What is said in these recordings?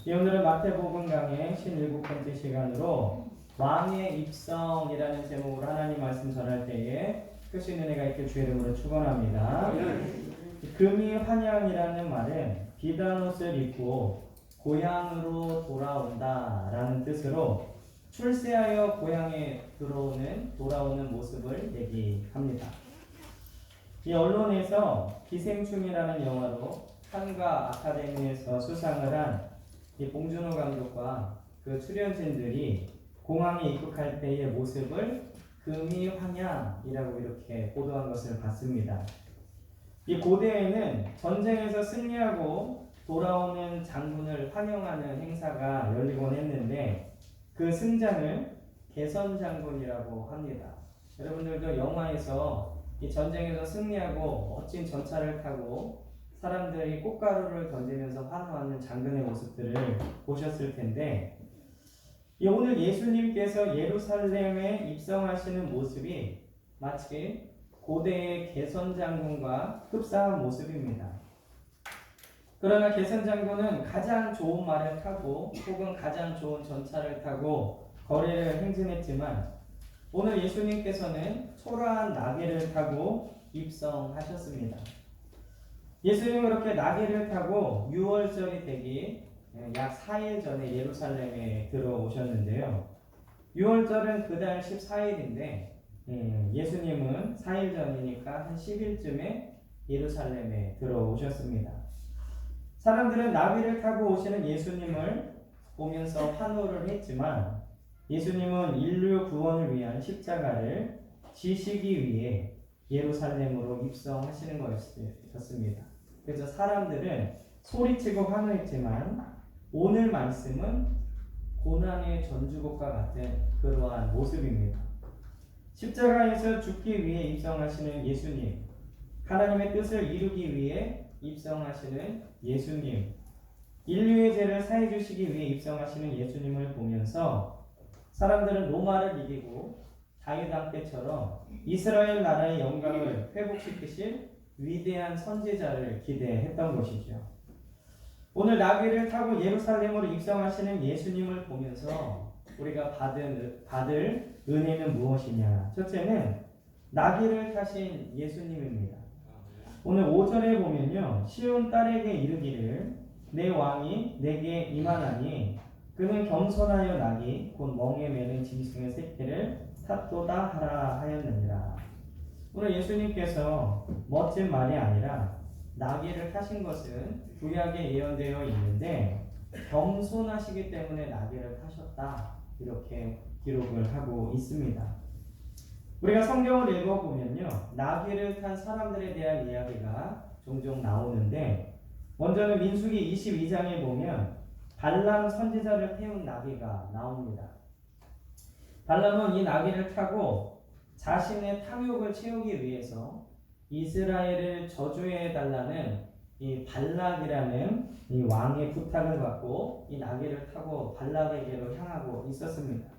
오늘은 마태복음 강의 17번째 시간으로 왕의 입성이라는 제목으로 하나님 말씀 전할 때에 크신 은혜가 있길 주의 이름으로 축원합니다. 금이 환영이라는 말은 비단 옷을 입고 고향으로 돌아온다라는 뜻으로 출세하여 고향에 돌아오는 모습을 얘기합니다. 이 언론에서 기생충이라는 영화로 칸과 아카데미에서 수상을 한 이 봉준호 감독과 그 출연진들이 공항에 입국할 때의 모습을 금이 환영이라고 이렇게 보도한 것을 봤습니다. 이 고대에는 전쟁에서 승리하고 돌아오는 장군을 환영하는 행사가 열리곤 했는데 그 승장을 개선장군이라고 합니다. 여러분들도 영화에서 이 전쟁에서 승리하고 멋진 전차를 타고 사람들이 꽃가루를 던지면서 환호하는 장군의 모습들을 보셨을 텐데 오늘 예수님께서 예루살렘에 입성하시는 모습이 마치 고대의 개선장군과 흡사한 모습입니다. 그러나 개선장군은 가장 좋은 말을 타고 혹은 가장 좋은 전차를 타고 거리를 행진했지만 오늘 예수님께서는 초라한 나귀를 타고 입성하셨습니다. 예수님은 그렇게 나귀를 타고 6월절이 되기 약 4일 전에 예루살렘에 들어오셨는데요. 6월절은 그달 14일인데 예수님은 4일 전이니까 한 10일쯤에 예루살렘에 들어오셨습니다. 사람들은 나귀를 타고 오시는 예수님을 보면서 환호를 했지만 예수님은 인류 구원을 위한 십자가를 지시기 위해 예루살렘으로 입성하시는 것이었습니다. 그래서 사람들은 소리치고 환호했지만 오늘 말씀은 고난의 전주곡과 같은 그러한 모습입니다. 십자가에서 죽기 위해 입성하시는 예수님, 하나님의 뜻을 이루기 위해 입성하시는 예수님, 인류의 죄를 사해 주시기 위해 입성하시는 예수님을 보면서 사람들은 로마를 이기고 다윗 때처럼 이스라엘 나라의 영광을 회복시키실 위대한 선지자를 기대했던 것이죠. 오늘 나귀를 타고 예루살렘으로 입성하시는 예수님을 보면서 우리가 받을 은혜는 무엇이냐? 첫째는 나귀를 타신 예수님입니다. 오늘 5절에 보면요. 시온 딸에게 이르기를 내 왕이 내게 임하나니 그는 겸손하여 나귀 곧 멍에 매는 짐승의 새끼를 탔도다 하라 하였느니라. 오늘 예수님께서 멋진 말이 아니라 나귀를 타신 것은 구약에 예언되어 있는데 겸손하시기 때문에 나귀를 타셨다 이렇게 기록을 하고 있습니다. 우리가 성경을 읽어보면요 나귀를 탄 사람들에 대한 이야기가 종종 나오는데 먼저는 민수기 22장에 보면 발람 선지자를 태운 나귀가 나옵니다. 발람은 이 나귀를 타고 자신의 탐욕을 채우기 위해서 이스라엘을 저주해 달라는 이 발락이라는 이 왕의 부탁을 받고 이 나귀를 타고 발락에게로 향하고 있었습니다.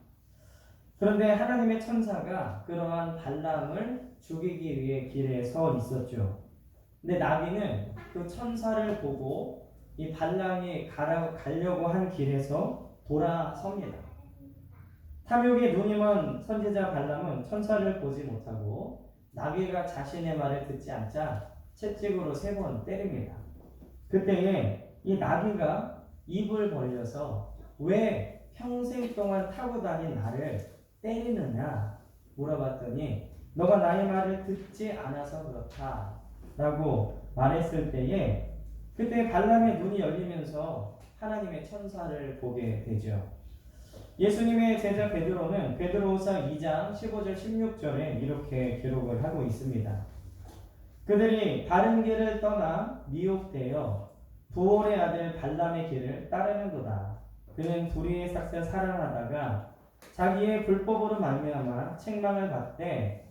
그런데 하나님의 천사가 그러한 발람을 죽이기 위해 길에 서 있었죠. 근데 나귀는 그 천사를 보고 이 발람이 가려고 한 길에서 돌아섭니다. 탐욕에 눈이 먼 선지자 발람은 천사를 보지 못하고 나귀가 자신의 말을 듣지 않자 채찍으로 3번 때립니다. 그때에 이 나귀가 입을 벌려서 왜 평생 동안 타고 다닌 나를 때리느냐 물어봤더니 너가 나의 말을 듣지 않아서 그렇다 라고 말했을 때에 그때 발람의 눈이 열리면서 하나님의 천사를 보게 되죠. 예수님의 제자 베드로는 베드로후서 2장 15절 16절에 이렇게 기록을 하고 있습니다. 그들이 바른 길을 떠나 미혹되어 부올의 아들 발람의 길을 따르는도다. 그는 불의의 삭슬 살아나다가 자기의 불법으로 말미암아 책망을 받되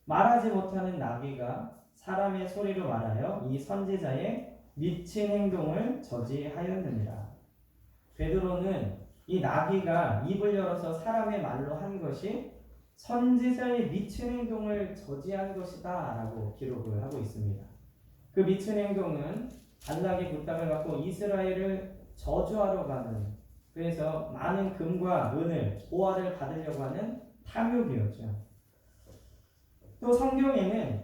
말하지 못하는 나귀가 사람의 소리로 말하여 이 선지자의 미친 행동을 저지하였느니라. 베드로는 이 나귀가 입을 열어서 사람의 말로 한 것이 선지자의 미친 행동을 저지한 것이다 라고 기록을 하고 있습니다. 그 미친 행동은 발락의 부탁을 받고 이스라엘을 저주하러 가는, 그래서 많은 금과 은을, 보화를 받으려고 하는 탐욕이었죠. 또 성경에는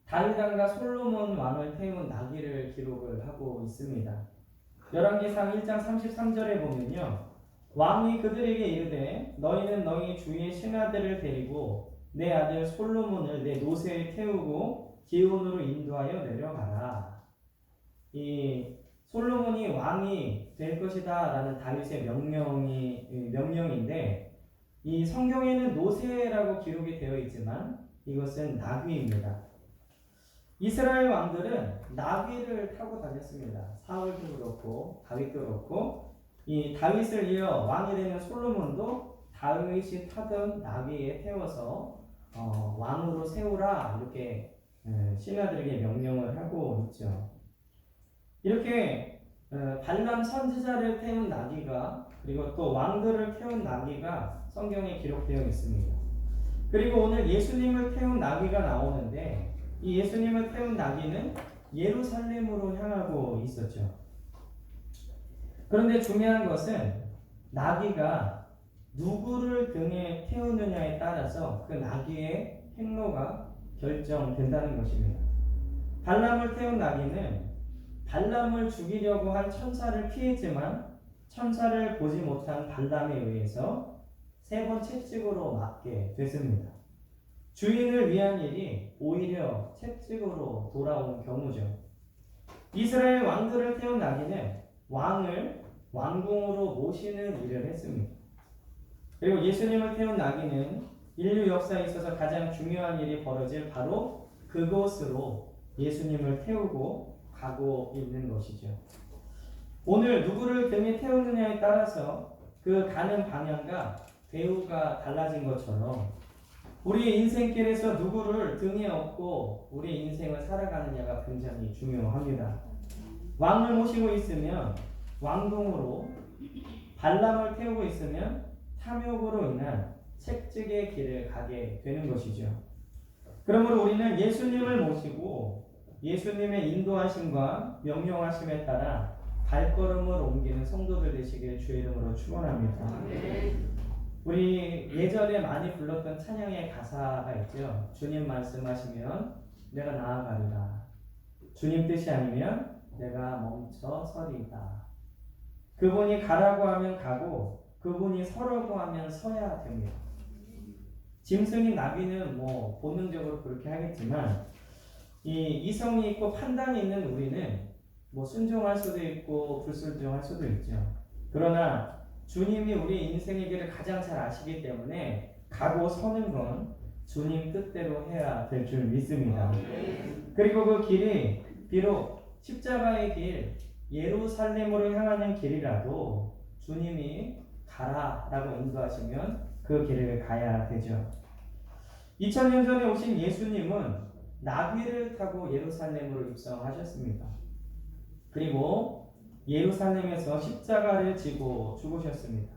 다윗 왕과 솔로몬 왕을 태운 나귀를 기록을 하고 있습니다. 열왕기상 1장 33절에 보면요, 왕이 그들에게 이르되 너희는 너희 주의 신하들을 데리고 내 아들 솔로몬을 내 노새에 태우고 기온으로 인도하여 내려가라. 이 솔로몬이 왕이 될 것이다 라는 다윗의 명령인데, 이 성경에는 노새라고 기록이 되어 있지만 이것은 나귀입니다. 이스라엘 왕들은 나귀를 타고 다녔습니다. 사울도 그렇고 다윗도 그렇고, 이 다윗을 이어 왕이 되는 솔로몬도 다윗이 타던 나귀에 태워서 왕으로 세우라 이렇게 신하들에게 명령을 하고 있죠. 이렇게 발람 선지자를 태운 나귀가, 그리고 또 왕들을 태운 나귀가 성경에 기록되어 있습니다. 그리고 오늘 예수님을 태운 나귀가 나오는데, 이 예수님을 태운 나귀는 예루살렘으로 향하고 있었죠. 그런데 중요한 것은 나귀가 누구를 등에 태우느냐에 따라서 그 나귀의 행로가 결정된다는 것입니다. 발람을 태운 나귀는 발람을 죽이려고 한 천사를 피했지만 천사를 보지 못한 발람에 의해서 3번 채찍으로 맞게 됐습니다. 주인을 위한 일이 오히려 채찍으로 돌아온 경우죠. 이스라엘 왕들을 태운 나귀는 왕을 왕궁으로 모시는 일을 했습니다. 그리고 예수님을 태운 나귀는 인류 역사에 있어서 가장 중요한 일이 벌어질 바로 그곳으로 예수님을 태우고 가고 있는 것이죠. 오늘 누구를 등에 태우느냐에 따라서 그 가는 방향과 배후가 달라진 것처럼 우리의 인생길에서 누구를 등에 업고 우리의 인생을 살아가느냐가 굉장히 중요합니다. 왕을 모시고 있으면 왕궁으로, 발람을 태우고 있으면 탐욕으로 인한 채찍의 길을 가게 되는 것이죠. 그러므로 우리는 예수님을 모시고 예수님의 인도하심과 명령하심에 따라 발걸음을 옮기는 성도들 되시길 주의 이름으로 축원합니다. 우리 예전에 많이 불렀던 찬양의 가사가 있죠. 주님 말씀하시면 내가 나아가리라. 주님 뜻이 아니면 내가 멈춰 서리다. 그분이 가라고 하면 가고 그분이 서라고 하면 서야 됩니다. 짐승인 나귀는 뭐 본능적으로 그렇게 하겠지만, 이 이성이 있고 판단이 있는 우리는 뭐 순종할 수도 있고 불순종할 수도 있죠. 그러나 주님이 우리 인생의 길을 가장 잘 아시기 때문에 가고 서는 건 주님 뜻대로 해야 될 줄 믿습니다. 그리고 그 길이 비록 십자가의 길, 예루살렘으로 향하는 길이라도 주님이 가라라고 인도하시면 그 길을 가야 되죠. 2000년 전에 오신 예수님은 나귀를 타고 예루살렘으로 입성하셨습니다. 그리고 예루살렘에서 십자가를 지고 죽으셨습니다.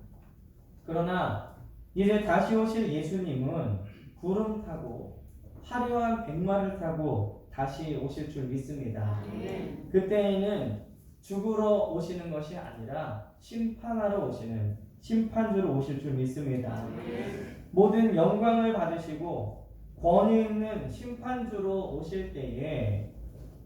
그러나 이제 다시 오실 예수님은 구름 타고 화려한 백마를 타고 다시 오실 줄 믿습니다. 그때에는 죽으러 오시는 것이 아니라 심판하러 오시는 심판주로 오실 줄 믿습니다. 모든 영광을 받으시고 권위 있는 심판주로 오실 때에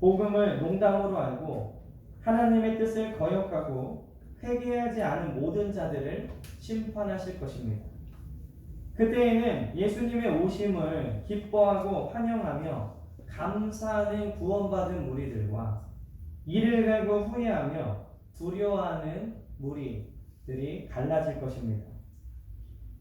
복음을 농담으로 알고 하나님의 뜻을 거역하고 회개하지 않은 모든 자들을 심판하실 것입니다. 그때에는 예수님의 오심을 기뻐하고 환영하며 감사하는 구원받은 무리들과 이를 갈고 후회하며 두려워하는 무리들이 갈라질 것입니다.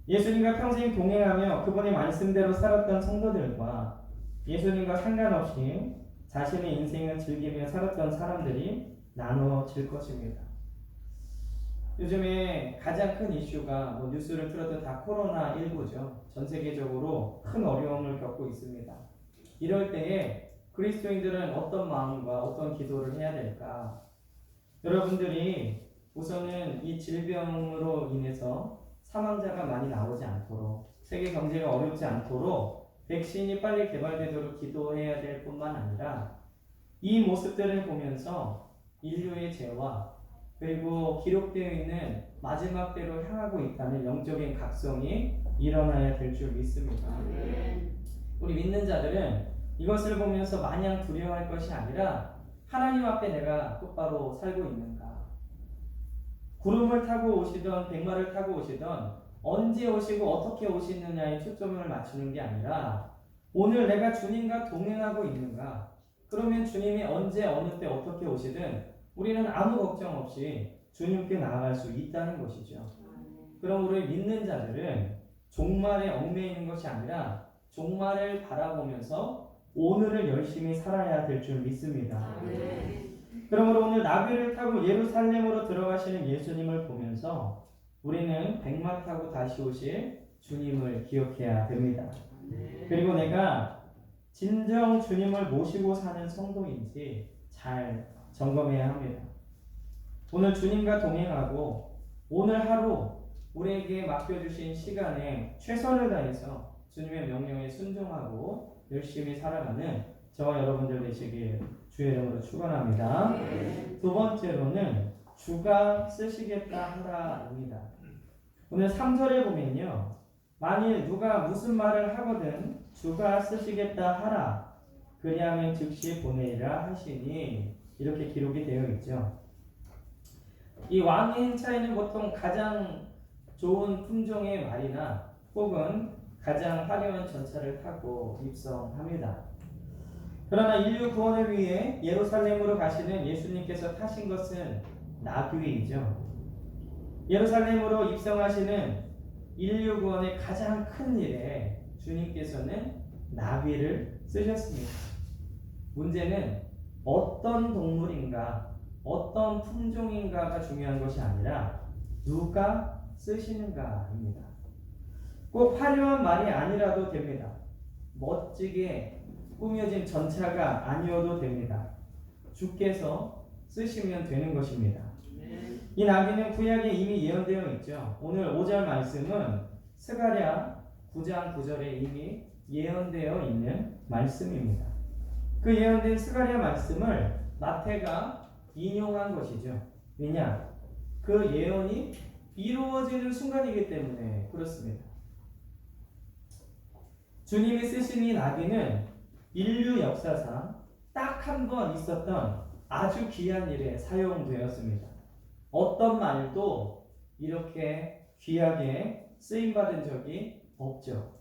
예수님과 평생 동행하며 그분의 말씀대로 살았던 성도들과 예수님과 상관없이 자신의 인생을 즐기며 살았던 사람들이 나눠질 것입니다. 요즘에 가장 큰 이슈가 뭐 뉴스를 틀어도 다 코로나19죠. 전 세계적으로 큰 어려움을 겪고 있습니다. 이럴 때에 그리스도인들은 어떤 마음과 어떤 기도를 해야 될까? 여러분들이 우선은 이 질병으로 인해서 사망자가 많이 나오지 않도록, 세계 경제가 어렵지 않도록 백신이 빨리 개발되도록 기도해야 될 뿐만 아니라 이 모습들을 보면서 인류의 죄와 그리고 기록되어 있는 마지막 때로 향하고 있다는 영적인 각성이 일어나야 될 줄 믿습니다. 우리 믿는 자들은 이것을 보면서 마냥 두려워할 것이 아니라 하나님 앞에 내가 똑바로 살고 있는가, 구름을 타고 오시던 백마를 타고 오시던 언제 오시고 어떻게 오시느냐에 초점을 맞추는 게 아니라 오늘 내가 주님과 동행하고 있는가. 그러면 주님이 언제 어느 때 어떻게 오시든 우리는 아무 걱정 없이 주님께 나아갈 수 있다는 것이죠. 그럼 우리 믿는 자들은 종말에 얽매이는 있는 것이 아니라 종말을 바라보면서 오늘을 열심히 살아야 될 줄 믿습니다. 그러므로 오늘 나귀를 타고 예루살렘으로 들어가시는 예수님을 보면서 우리는 백마 타고 다시 오실 주님을 기억해야 됩니다. 그리고 내가 진정 주님을 모시고 사는 성도인지 잘 점검해야 합니다. 오늘 주님과 동행하고 오늘 하루 우리에게 맡겨주신 시간에 최선을 다해서 주님의 명령에 순종하고 열심히 살아가는 저와 여러분들 되시길 주의 이름으로 축원합니다. 두 번째로는 주가 쓰시겠다 하라입니다. 오늘 3절에 보면요, 만일 누가 무슨 말을 하거든 주가 쓰시겠다 하라 그리하면 즉시 보내리라 하시니 이렇게 기록이 되어 있죠. 이 왕의 행차에는 보통 가장 좋은 품종의 말이나 혹은 가장 화려한 전차를 타고 입성합니다. 그러나 인류 구원을 위해 예루살렘으로 가시는 예수님께서 타신 것은 나귀이죠. 예루살렘으로 입성하시는 인류 구원의 가장 큰 일에 주님께서는 나귀를 쓰셨습니다. 문제는 어떤 동물인가, 어떤 품종인가가 중요한 것이 아니라 누가 쓰시는가입니다. 꼭 화려한 말이 아니라도 됩니다. 멋지게 꾸며진 전차가 아니어도 됩니다. 주께서 쓰시면 되는 것입니다. 이 나귀는 구약에 이미 예언되어 있죠. 오늘 5절 말씀은 스가랴 9장 9절에 이미 예언되어 있는 말씀입니다. 그 예언된 스가랴 말씀을 마태가 인용한 것이죠. 왜냐? 그 예언이 이루어지는 순간이기 때문에 그렇습니다. 주님이 쓰신 이 나귀는 인류 역사상 딱 한 번 있었던 아주 귀한 일에 사용되었습니다. 어떤 말도 이렇게 귀하게 쓰임받은 적이 없죠.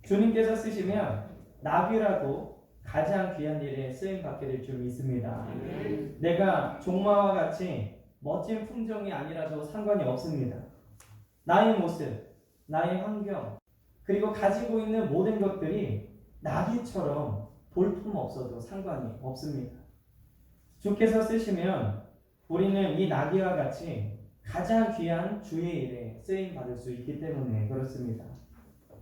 주님께서 쓰시면 나귀라도 가장 귀한 일에 쓰임받게 될 줄 믿습니다. 내가 종마와 같이 멋진 품종이 아니라도 상관이 없습니다. 나의 모습, 나의 환경, 그리고 가지고 있는 모든 것들이 나귀처럼 볼품 없어도 상관이 없습니다. 주께서 쓰시면 우리는 이 나귀와 같이 가장 귀한 주의 일에 쓰임받을 수 있기 때문에 그렇습니다.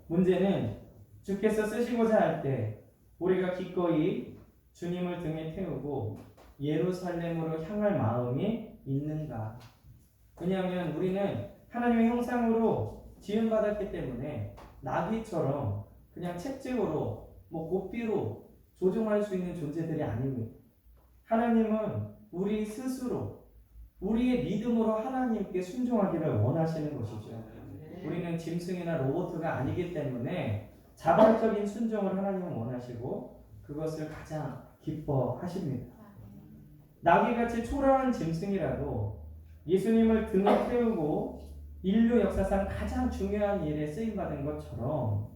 문제는 주께서 쓰시고자 할 때 우리가 기꺼이 주님을 등에 태우고 예루살렘으로 향할 마음이 있는가? 왜냐하면 우리는 하나님의 형상으로 지음받았기 때문에 나귀처럼 그냥 채찍으로 고삐로 조종할 수 있는 존재들이 아닙니다. 하나님은 우리 스스로 우리의 믿음으로 하나님께 순종하기를 원하시는 것이죠. 우리는 짐승이나 로봇가 아니기 때문에 자발적인 순종을 하나님은 원하시고 그것을 가장 기뻐하십니다. 나귀같이 초라한 짐승이라도 예수님을 등에 태우고 인류 역사상 가장 중요한 일에 쓰임받은 것처럼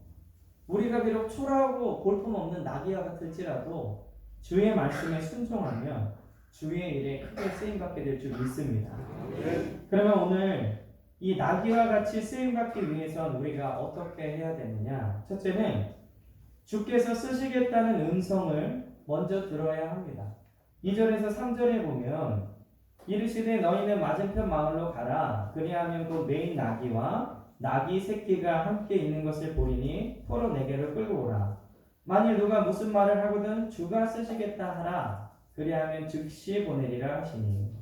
우리가 비록 초라하고 볼품없는 나귀와 같을지라도 주의 말씀에 순종하면 주의 일에 크게 쓰임받게 될 줄 믿습니다. 그러면 오늘 이 나귀와 같이 쓰임받기 위해선 우리가 어떻게 해야 되느냐? 첫째는 주께서 쓰시겠다는 음성을 먼저 들어야 합니다. 2절에서 3절에 보면 이르시되 너희는 맞은편 마을로 가라. 그리하면 그 매인 나귀와 나귀 새끼가 함께 있는 것을 보리니 포로 내게로 끌고 오라. 만일 누가 무슨 말을 하거든 주가 쓰시겠다 하라. 그리하면 즉시 보내리라 하시니.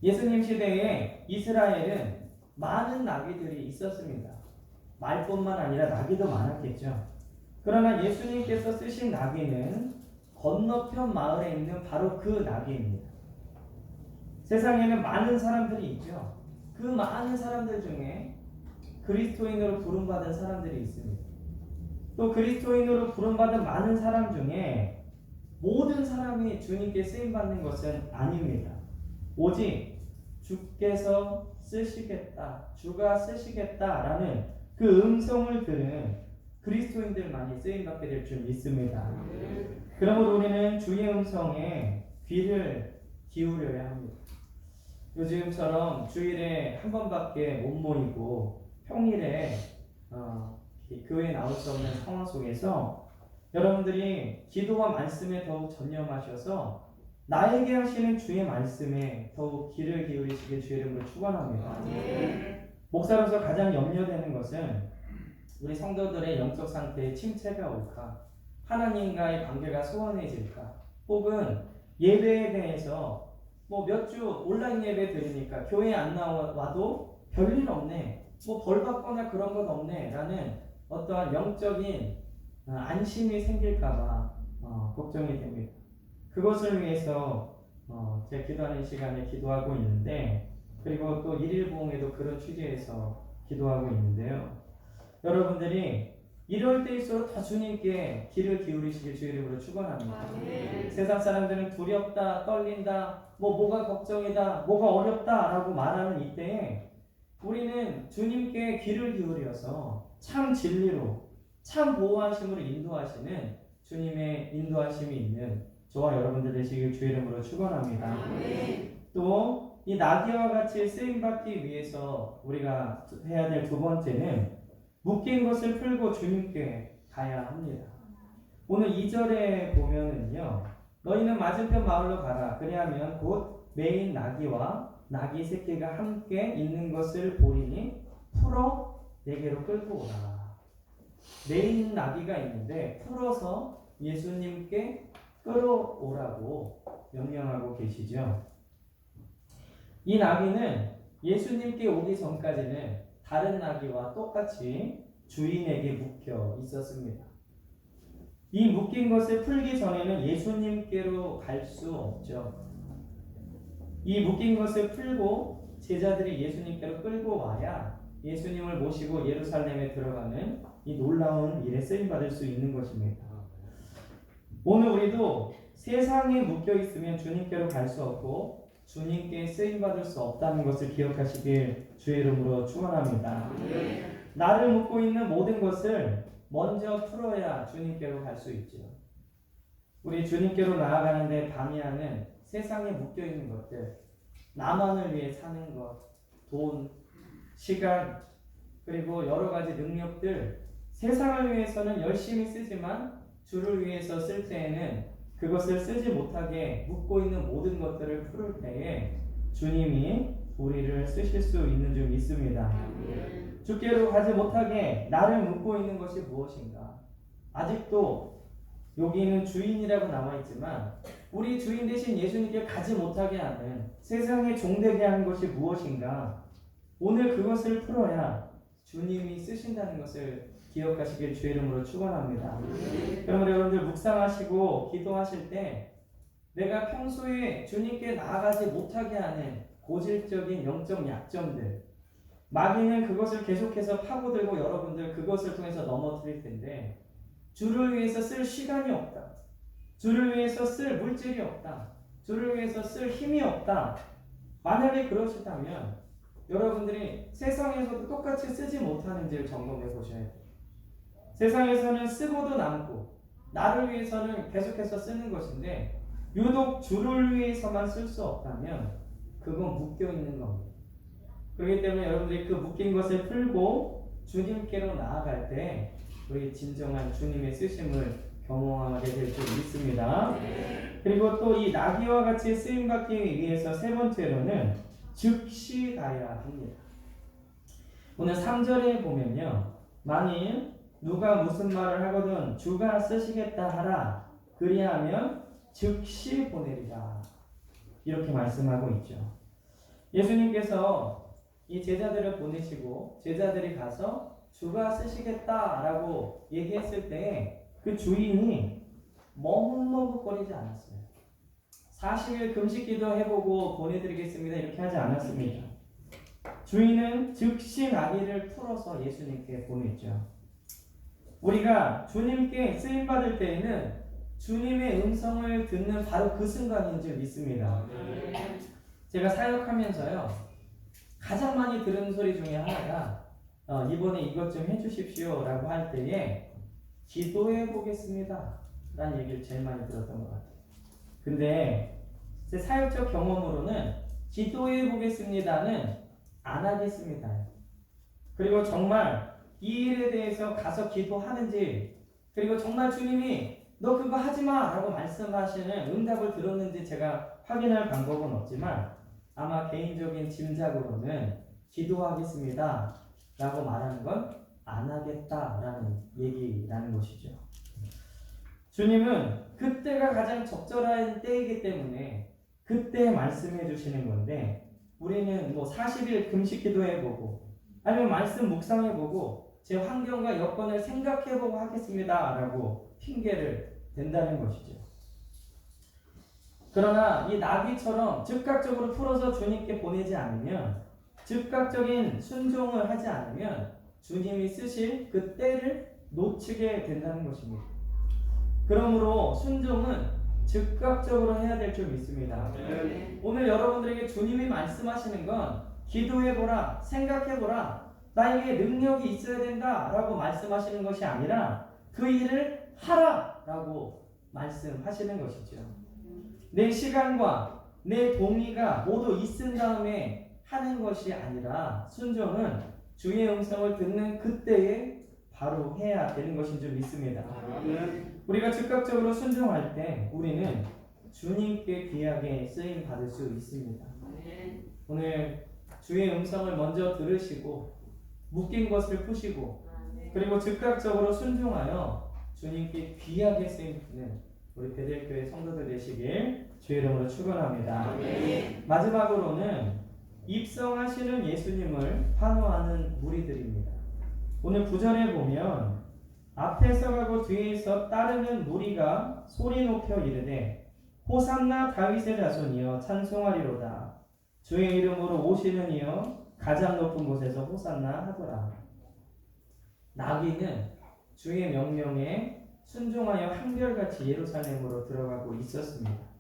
예수님 시대에 이스라엘은 많은 나귀들이 있었습니다. 말뿐만 아니라 나귀도 많았겠죠. 그러나 예수님께서 쓰신 나귀는 건너편 마을에 있는 바로 그 나귀입니다. 세상에는 많은 사람들이 있죠. 그 많은 사람들 중에 그리스도인으로 부름받은 사람들이 있습니다. 또 그리스도인으로 부름받은 많은 사람 중에 모든 사람이 주님께 쓰임받는 것은 아닙니다. 오직 주께서 쓰시겠다, 주가 쓰시겠다라는 그 음성을 들은 그리스도인들만이 쓰임받게 될 줄 믿습니다. 그러므로 우리는 주의 음성에 귀를 기울여야 합니다. 요즘처럼 주일에 한 번밖에 못 모이고 평일에 교회에 나올 수 없는 상황 속에서 여러분들이 기도와 말씀에 더욱 전념하셔서 나에게 하시는 주의 말씀에 더욱 귀를 기울이시길 주의 이름으로 축원합니다. 목사로서 가장 염려되는 것은 우리 성도들의 영적 상태에 침체가 올까, 하나님과의 관계가 소원해질까, 혹은 예배에 대해서 몇 주 온라인 예배 드리니까 교회 안 나와도 별일 없네, 벌 받거나 그런 것 없네 라는 어떠한 영적인 안심이 생길까봐 걱정이 됩니다. 그것을 위해서 제가 기도하는 시간에 기도하고 있는데, 그리고 또 일일부흥에도 그런 취지에서 기도하고 있는데요. 여러분들이 이럴 때일수록 더 주님께 귀를 기울이시길 주의 이름으로 축원합니다. 세상 사람들은 두렵다, 떨린다, 뭐가 걱정이다, 뭐가 어렵다 라고 말하는 이때에 우리는 주님께 귀를 기울여서 참 진리로, 참 보호하심으로 인도하시는 주님의 인도하심이 있는 저와 여러분들 되시길 주의 이름으로 축원합니다. 또 이 나귀와 같이 쓰임받기 위해서 우리가 해야 될 두 번째는 묶인 것을 풀고 주님께 가야 합니다. 오늘 2절에 보면은요, 너희는 맞은편 마을로 가라. 그리하면 곧 매인 나귀와 나귀 새끼가 함께 있는 것을 보리니 풀어 내게로 끌고 오라. 매인 나귀가 있는데 풀어서 예수님께 끌어오라고 명령하고 계시죠. 이 나귀는 예수님께 오기 전까지는 다른 나귀와 똑같이 주인에게 묶여 있었습니다. 이 묶인 것을 풀기 전에는 예수님께로 갈 수 없죠. 이 묶인 것을 풀고 제자들이 예수님께로 끌고 와야 예수님을 모시고 예루살렘에 들어가는 이 놀라운 일에 쓰임받을 수 있는 것입니다. 오늘 우리도 세상에 묶여 있으면 주님께로 갈 수 없고 주님께 쓰임받을 수 없다는 것을 기억하시길 주의 이름으로 축원합니다. 나를 묶고 있는 모든 것을 먼저 풀어야 주님께로 갈 수 있죠. 우리 주님께로 나아가는데 방해하는 세상에 묶여 있는 것들, 나만을 위해 사는 것, 돈, 시간, 그리고 여러 가지 능력들, 세상을 위해서는 열심히 쓰지만 주를 위해서 쓸 때에는 그것을 쓰지 못하게 묶고 있는 모든 것들을 풀을 때에 주님이 우리를 쓰실 수 있는 줄 믿습니다. 주께로 가지 못하게 나를 묶고 있는 것이 무엇인가? 아직도 여기는 주인이라고 나와 있지만 우리 주인 대신 예수님께 가지 못하게 하는, 세상에 종되게 하는 것이 무엇인가? 오늘 그것을 풀어야 주님이 쓰신다는 것을 기억하시길 주의 이름으로 축원합니다. 그러므로 여러분들 묵상하시고 기도하실 때 내가 평소에 주님께 나아가지 못하게 하는 고질적인 영적 약점들, 마귀는 그것을 계속해서 파고들고 여러분들 그것을 통해서 넘어뜨릴 텐데, 주를 위해서 쓸 시간이 없다, 주를 위해서 쓸 물질이 없다, 주를 위해서 쓸 힘이 없다. 만약에 그러시다면 여러분들이 세상에서도 똑같이 쓰지 못하는지를 점검해 보셔야 돼요. 세상에서는 쓰고도 남고 나를 위해서는 계속해서 쓰는 것인데 유독 주를 위해서만 쓸 수 없다면 그건 묶여 있는 겁니다. 그렇기 때문에 여러분들이 그 묶인 것을 풀고 주님께로 나아갈 때 우리 진정한 주님의 쓰심을 경험하게 될 줄 믿습니다. 그리고 또 이 나귀와 같이 쓰임받기 위해서 세 번째로는 즉시 가야 합니다. 오늘 3절에 보면요, 만일 누가 무슨 말을 하거든 주가 쓰시겠다 하라, 그리하면 즉시 보내리라, 이렇게 말씀하고 있죠. 예수님께서 이 제자들을 보내시고 제자들이 가서 주가 쓰시겠다라고 얘기했을 때 그 주인이 머뭇머뭇거리지 않았어요. 40일 금식 기도 해보고 보내드리겠습니다. 이렇게 하지 않았습니다. 주인은 즉시 나귀를 풀어서 예수님께 보냈죠. 우리가 주님께 쓰임받을 때에는 주님의 음성을 듣는 바로 그 순간인 줄 믿습니다. 제가 사역하면서요, 가장 많이 들은 소리 중에 하나가 이번에 이것 좀 해주십시오 라고 할 때에 기도해 보겠습니다 라는 얘기를 제일 많이 들었던 것 같아요. 근데 제 사역적 경험으로는 기도해 보겠습니다는 안 하겠습니다. 그리고 정말 이 일에 대해서 가서 기도하는지, 그리고 정말 주님이 너 그거 하지마 라고 말씀하시는 응답을 들었는지 제가 확인할 방법은 없지만 아마 개인적인 짐작으로는 기도하겠습니다 라고 말하는 건 안 하겠다라는 얘기라는 것이죠. 주님은 그때가 가장 적절한 때이기 때문에 그때 말씀해 주시는 건데, 우리는 뭐 40일 금식 기도해보고 아니면 말씀 묵상해보고 제 환경과 여건을 생각해보고 하겠습니다 라고 핑계를 댄다는 것이죠. 그러나 이 나귀처럼 즉각적으로 풀어서 주님께 보내지 않으면, 즉각적인 순종을 하지 않으면 주님이 쓰실 그 때를 놓치게 된다는 것입니다. 그러므로 순종은 즉각적으로 해야 될 줄 믿습니다. 오늘 여러분들에게 주님이 말씀하시는 건 기도해보라, 생각해보라, 나에게 능력이 있어야 된다 라고 말씀하시는 것이 아니라 그 일을 하라 라고 말씀하시는 것이죠. 내 시간과 내 동의가 모두 있은 다음에 하는 것이 아니라 순종은 주의 음성을 듣는 그때에 바로 해야 되는 것인 줄 믿습니다. 우리가 즉각적으로 순종할 때 우리는 주님께 귀하게 쓰임 받을 수 있습니다. 오늘 주의 음성을 먼저 들으시고 묶인 것을 푸시고 그리고 즉각적으로 순종하여 주님께 귀하게 쓰임 받는 우리 베델교회 성도들 되시길 주의 이름으로 축원합니다. 마지막으로는 입성하시는 예수님을 환호하는 무리들입니다. 오늘 9절에 보면 앞에서 가고 뒤에서 따르는 무리가 소리 높여 이르되 호산나 다윗의 자손이여 찬송하리로다. 주의 이름으로 오시는 이여 가장 높은 곳에서 호산나 하더라. 나귀는 주의 명령에 순종하여 한결같이 예루살렘으로 들어가고 있었습니다.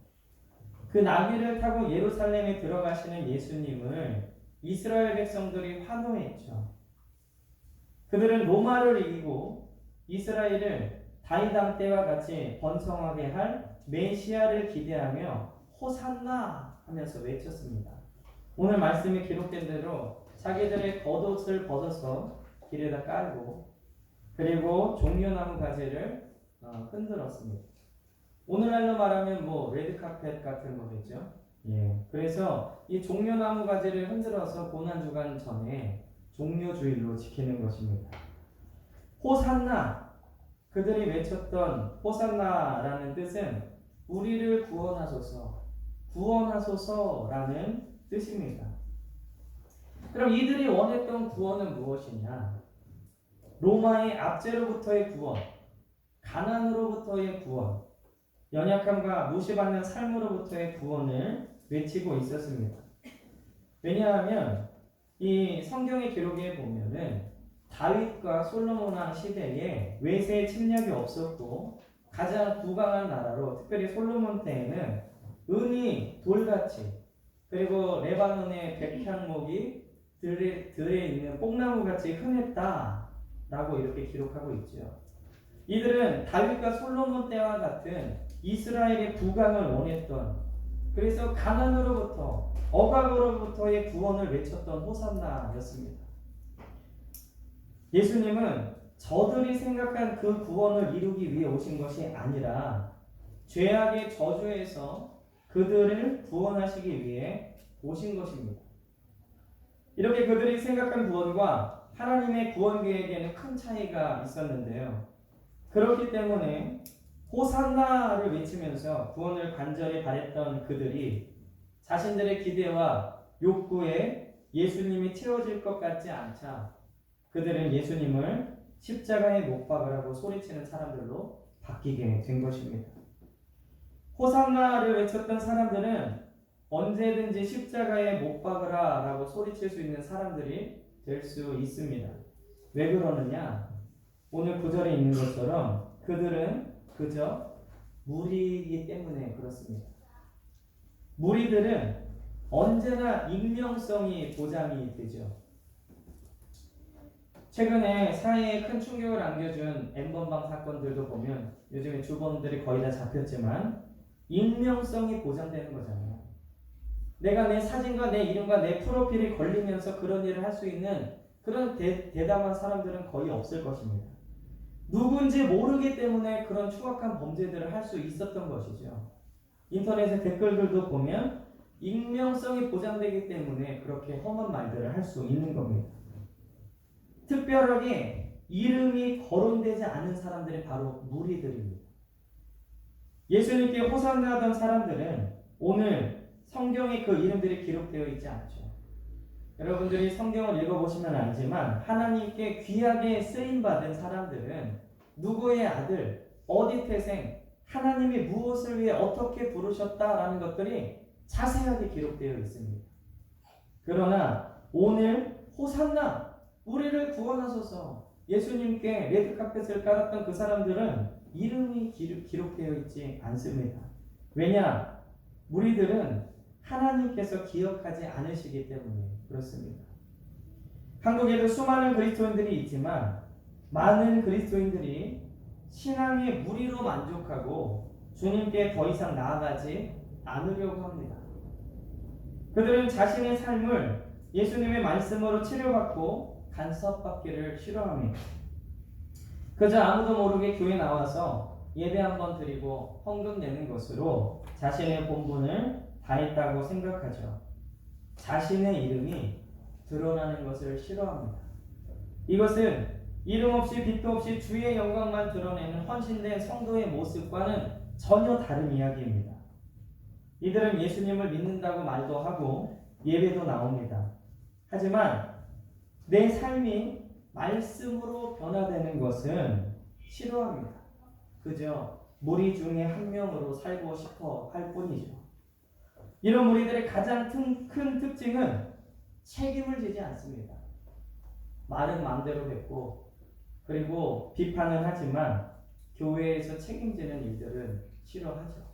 그 나귀를 타고 예루살렘에 들어가시는 예수님을 이스라엘 백성들이 환호했죠. 그들은 로마를 이기고 이스라엘을 다윗 때와 같이 번성하게 할 메시아를 기대하며 호산나 하면서 외쳤습니다. 오늘 말씀에 기록된 대로 자기들의 겉옷을 벗어서 길에다 깔고 그리고 종려나무 가지를 흔들었습니다. 오늘날로 말하면 뭐 레드카펫 같은 거겠죠. 그래서 이 종려나무 가지를 흔들어서 고난주간 전에 종려주일로 지키는 것입니다. 호산나, 그들이 외쳤던 호산나라는 뜻은 우리를 구원하소서, 구원하소서라는 뜻입니다. 그럼 이들이 원했던 구원은 무엇이냐? 로마의 압제로부터의 구원, 가난으로부터의 구원, 연약함과 무시받는 삶으로부터의 구원을 외치고 있었습니다. 왜냐하면 이 성경의 기록에 보면은 다윗과 솔로몬 왕 시대에 외세 침략이 없었고 가장 부강한 나라로, 특별히 솔로몬 때에는 은이 돌같이, 그리고 레바논의 백향목이 들에 있는 뽕나무같이 흔했다라고 이렇게 기록하고 있죠. 이들은 다윗과 솔로몬 때와 같은 이스라엘의 부강을 원했던, 그래서 가난으로부터 억압으로부터의 구원을 외쳤던 호산나였습니다. 예수님은 저들이 생각한 그 구원을 이루기 위해 오신 것이 아니라 죄악의 저주에서 그들을 구원하시기 위해 오신 것입니다. 이렇게 그들이 생각한 구원과 하나님의 구원 계획에는 큰 차이가 있었는데요. 그렇기 때문에 호산나를 외치면서 구원을 간절히 바랬던 그들이 자신들의 기대와 욕구에 예수님이 채워질 것 같지 않자 그들은 예수님을 십자가에 못 박으라고 소리치는 사람들로 바뀌게 된 것입니다. 호산나를 외쳤던 사람들은 언제든지 십자가에 못 박으라 라고 소리칠 수 있는 사람들이 될 수 있습니다. 왜 그러느냐? 오늘 구절에 있는 것처럼 그들은 그저 무리이기 때문에 그렇습니다. 무리들은 언제나 익명성이 보장이 되죠. 최근에 사회에 큰 충격을 안겨준 N번방 사건들도 보면 요즘에 주범들이 거의 다 잡혔지만 익명성이 보장되는 거잖아요. 내가 내 사진과 내 이름과 내 프로필이 걸리면서 그런 일을 할 수 있는 그런 대담한 사람들은 거의 없을 것입니다. 누군지 모르기 때문에 그런 추악한 범죄들을 할 수 있었던 것이죠. 인터넷의 댓글들도 보면 익명성이 보장되기 때문에 그렇게 험한 말들을 할 수 있는 겁니다. 특별하게 이름이 거론되지 않은 사람들이 바로 무리들입니다. 예수님께 호산나하던 사람들은 오늘 성경에 그 이름들이 기록되어 있지 않죠. 여러분들이 성경을 읽어보시면 알지만 하나님께 귀하게 쓰임받은 사람들은 누구의 아들, 어디 태생, 하나님이 무엇을 위해 어떻게 부르셨다라는 것들이 자세하게 기록되어 있습니다. 그러나 오늘 호산나, 우리를 구원하소서 예수님께 레드카펫을 깔았던 그 사람들은 이름이 기록되어 있지 않습니다. 왜냐? 무리들은 하나님께서 기억하지 않으시기 때문에 그렇습니다. 한국에도 수많은 그리스도인들이 있지만 많은 그리스도인들이 신앙의 무리로 만족하고 주님께 더 이상 나아가지 않으려고 합니다. 그들은 자신의 삶을 예수님의 말씀으로 치료받고 간섭받기를 싫어합니다. 그저 아무도 모르게 교회 나와서 예배 한번 드리고 헌금 내는 것으로 자신의 본분을 다했다고 생각하죠. 자신의 이름이 드러나는 것을 싫어합니다. 이것은 이름 없이 빛도 없이 주의 영광만 드러내는 헌신된 성도의 모습과는 전혀 다른 이야기입니다. 이들은 예수님을 믿는다고 말도 하고 예배도 나옵니다. 하지만 내 삶이 말씀으로 변화되는 것은 싫어합니다. 그저 무리 중에 한 명으로 살고 싶어 할 뿐이죠. 이런 무리들의 가장 큰 특징은 책임을 지지 않습니다. 말은 마음대로 뱉고 그리고 비판은 하지만 교회에서 책임지는 일들은 싫어하죠.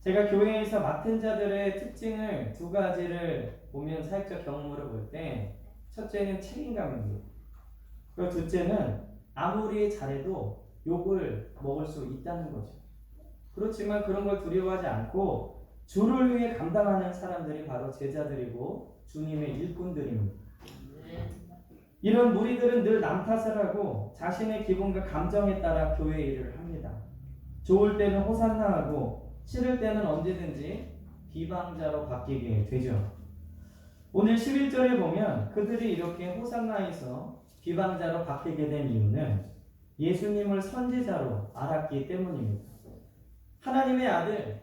제가 교회에서 맡은 자들의 특징을 두 가지를 보면 사역적 경험으로 볼 때 첫째는 책임감입니다. 그리고 둘째는 아무리 잘해도 욕을 먹을 수 있다는 거죠. 그렇지만 그런 걸 두려워하지 않고 주를 위해 감당하는 사람들이 바로 제자들이고 주님의 일꾼들입니다. 이런 무리들은 늘 남 탓을 하고 자신의 기분과 감정에 따라 교회 일을 합니다. 좋을 때는 호산나하고 싫을 때는 언제든지 비방자로 바뀌게 되죠. 오늘 11절에 보면 그들이 이렇게 호산나에서 비방자로 바뀌게 된 이유는 예수님을 선지자로 알았기 때문입니다. 하나님의 아들,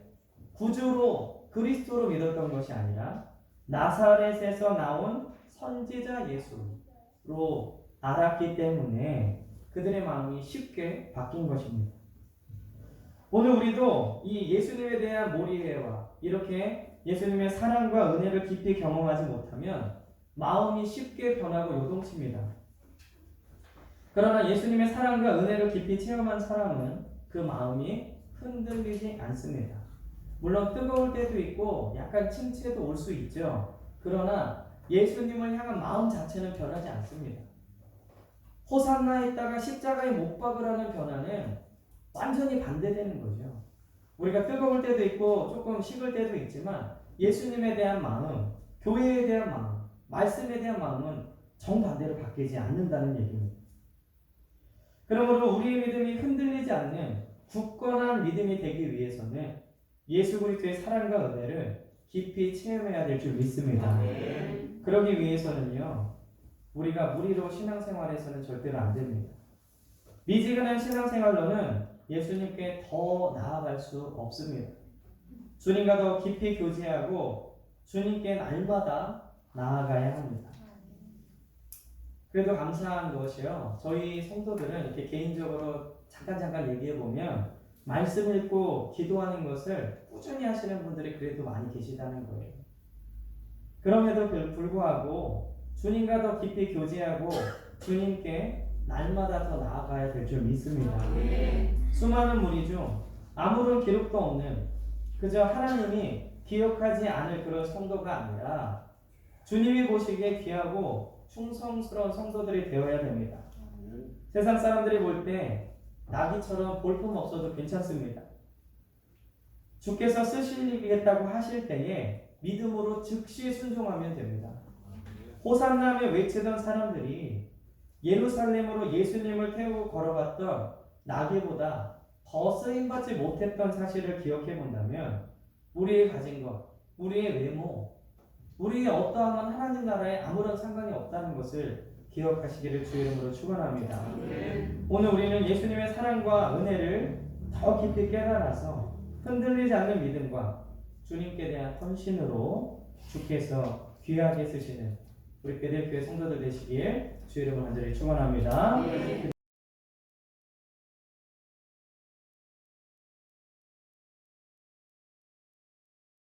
구주로 그리스도로 믿었던 것이 아니라 나사렛에서 나온 선지자 예수로 알았기 때문에 그들의 마음이 쉽게 바뀐 것입니다. 오늘 우리도 이 예수님에 대한 몰이해와 이렇게 예수님의 사랑과 은혜를 깊이 경험하지 못하면 마음이 쉽게 변하고 요동칩니다. 그러나 예수님의 사랑과 은혜를 깊이 체험한 사람은 그 마음이 흔들리지 않습니다. 물론 뜨거울 때도 있고 약간 침체도 올 수 있죠. 그러나 예수님을 향한 마음 자체는 변하지 않습니다. 호산나에다가 십자가에 못 박으라는 변화는 완전히 반대되는 거죠. 우리가 뜨거울 때도 있고 조금 식을 때도 있지만 예수님에 대한 마음, 교회에 대한 마음, 말씀에 대한 마음은 정반대로 바뀌지 않는다는 얘기입니다. 그러므로 우리의 믿음이 흔들리지 않는 굳건한 믿음이 되기 위해서는 예수 그리스도의 사랑과 은혜를 깊이 체험해야 될 줄 믿습니다. 그러기 위해서는요, 우리가 무리로 신앙생활에서는 절대로 안 됩니다. 미지근한 신앙생활로는 예수님께 더 나아갈 수 없습니다. 주님과 더 깊이 교제하고 주님께 날마다 나아가야 합니다. 그래도 감사한 것이요, 저희 성도들은 이렇게 개인적으로 잠깐 얘기해 보면 말씀 읽고 기도하는 것을 꾸준히 하시는 분들이 그래도 많이 계시다는 거예요. 그럼에도 불구하고 주님과 더 깊이 교제하고 주님께 날마다 더 나아가야 될 줄 믿습니다. 수많은 무리 중 아무런 기록도 없는 그저 하나님이 기억하지 않을 그런 성도가 아니라 주님이 보시기에 귀하고 충성스러운 성도들이 되어야 됩니다. 세상 사람들이 볼 때 나귀처럼 볼품 없어도 괜찮습니다. 주께서 쓰시겠다고 하실 때에 믿음으로 즉시 순종하면 됩니다. 호산나며 외치던 사람들이 예루살렘으로 예수님을 태우고 걸어갔던 나귀보다 더 쓰임받지 못했던 사실을 기억해 본다면 우리의 가진 것, 우리의 외모, 우리의 어떠한 하나님 나라에 아무런 상관이 없다는 것을 기억하시기를 주 이름으로 축원합니다. 오늘 우리는 예수님의 사랑과 은혜를 더 깊이 깨달아서 흔들리지 않는 믿음과 주님께 대한 헌신으로 주께서 귀하게 쓰시는 우리 베델교회 성도들 되시길 주 이름으로 간절히 축원합니다.